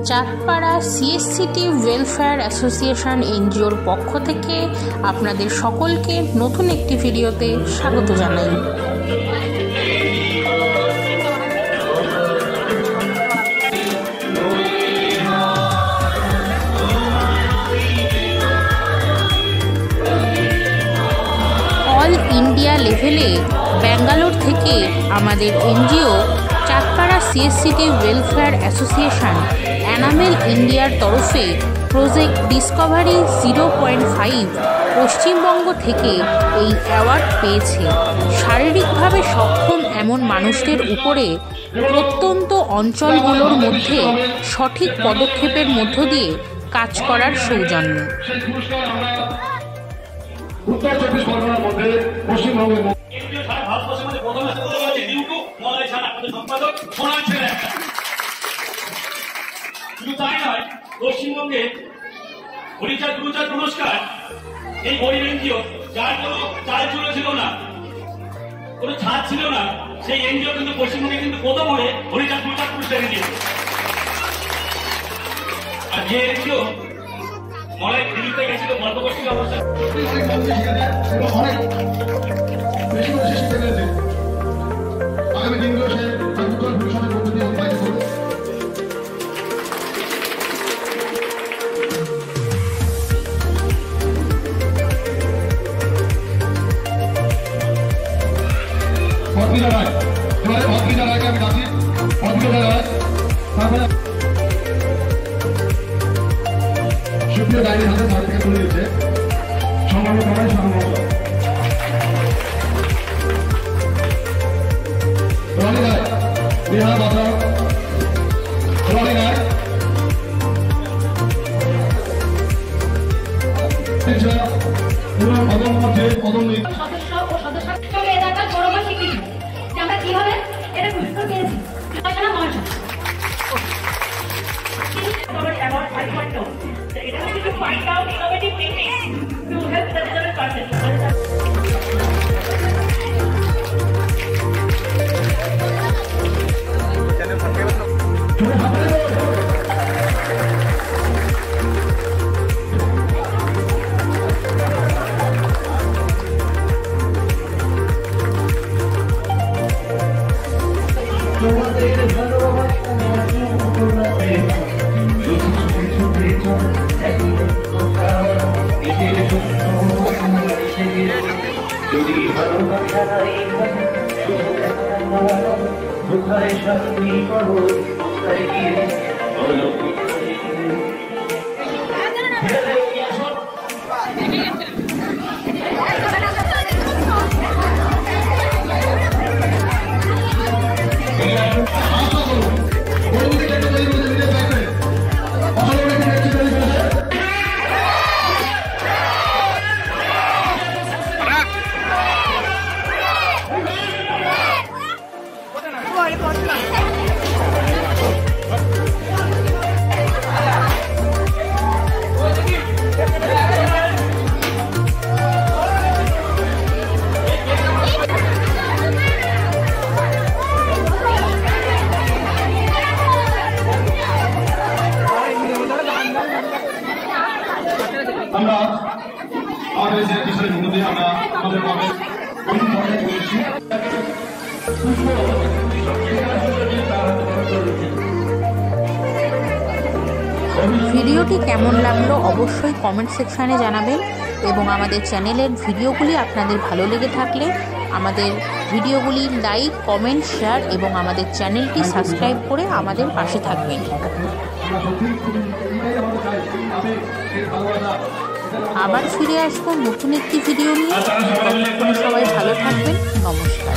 Chandpara CSCT welfare association এনজিওর পক্ষ থেকে আপনাদের সকলকে নতুন একটি ভিডিওতে স্বাগত জানাই। অল ইন্ডিয়া লেভেলে ব্যাঙ্গালোর থেকে আমাদের NGO Chandpara CSCT welfare association এনামেল ইন্ডিয়ার তরফে প্রজেক্ট ডিসকভারি 0.5 পশ্চিমবঙ্গ থেকে এই অ্যাওয়ার্ড পেয়েছে। শারীরিকভাবে সক্ষম এমন মানুষদের উপরে প্রত্যন্ত অঞ্চলগুলোর মধ্যে সঠিক পদক্ষেপের মধ্য দিয়ে কাজ করার সৌজন্য। উত্তর চব্বিশ পরগনার মধ্যে পশ্চিমবঙ্গের শুধু তাই নয়, পশ্চিমবঙ্গে হরিচাঁদ গুরুচাঁদ পুরস্কার এই গরিব এনজিও যার কোনো চাল চুলো ছিল না, কোনো ছাদ ছিল না, সেই এনজিও কিন্তু পশ্চিমবঙ্গে কিন্তু প্রথম হয়ে হরিচাঁদ গুরুচাঁদ পুরস্কার দিয়েছে। আর যে এনজিও মনে দিল্লিতে গেছিল মধ্যবর্তী অবস্থা আগামী দিনগুলো সে উত্তর ভবিষ্যতের মধ্যে দিয়ে অতিবাহিত করবে। ভদ্রিকা রায়, এবারে ভদ্রিকা রায়কে আমি ডাকি। ভদ্রিকা রায়, তারপরে সুপ্রিয় ডায়ের হাতে তার থেকে তুলে দিচ্ছে সম্মান করাই সম্ভব। রনি রায়, বিহার বাজার, রনি রায় পদম মধ্যে পদম সদস্য ও সদস্য এলাকার গৌরব স্বীকৃতি আমরা কিভাবে এটা পুরস্কার পেয়েছি। এটা হচ্ছে to find out innovative techniques to help the disabled person. যদি ভালোবাসা বুখারে শান্তি পাবো তাই গিয়ে আমরা আমাদের যে বিষয়ের মধ্যে আমরা আমাদের ভাবে ভিডিওটি কেমন লাগলো অবশ্যই কমেন্ট সেকশানে জানাবেন এবং আমাদের চ্যানেলের ভিডিওগুলি আপনাদের ভালো লেগে থাকলে আমাদের ভিডিওগুলি লাইক, কমেন্ট, শেয়ার এবং আমাদের চ্যানেলটি সাবস্ক্রাইব করে আমাদের পাশে থাকবেন। আবার ফিরে আসবো নতুন একটি ভিডিও নিয়ে। ততক্ষণ সবাই ভালো থাকবেন। নমস্কার।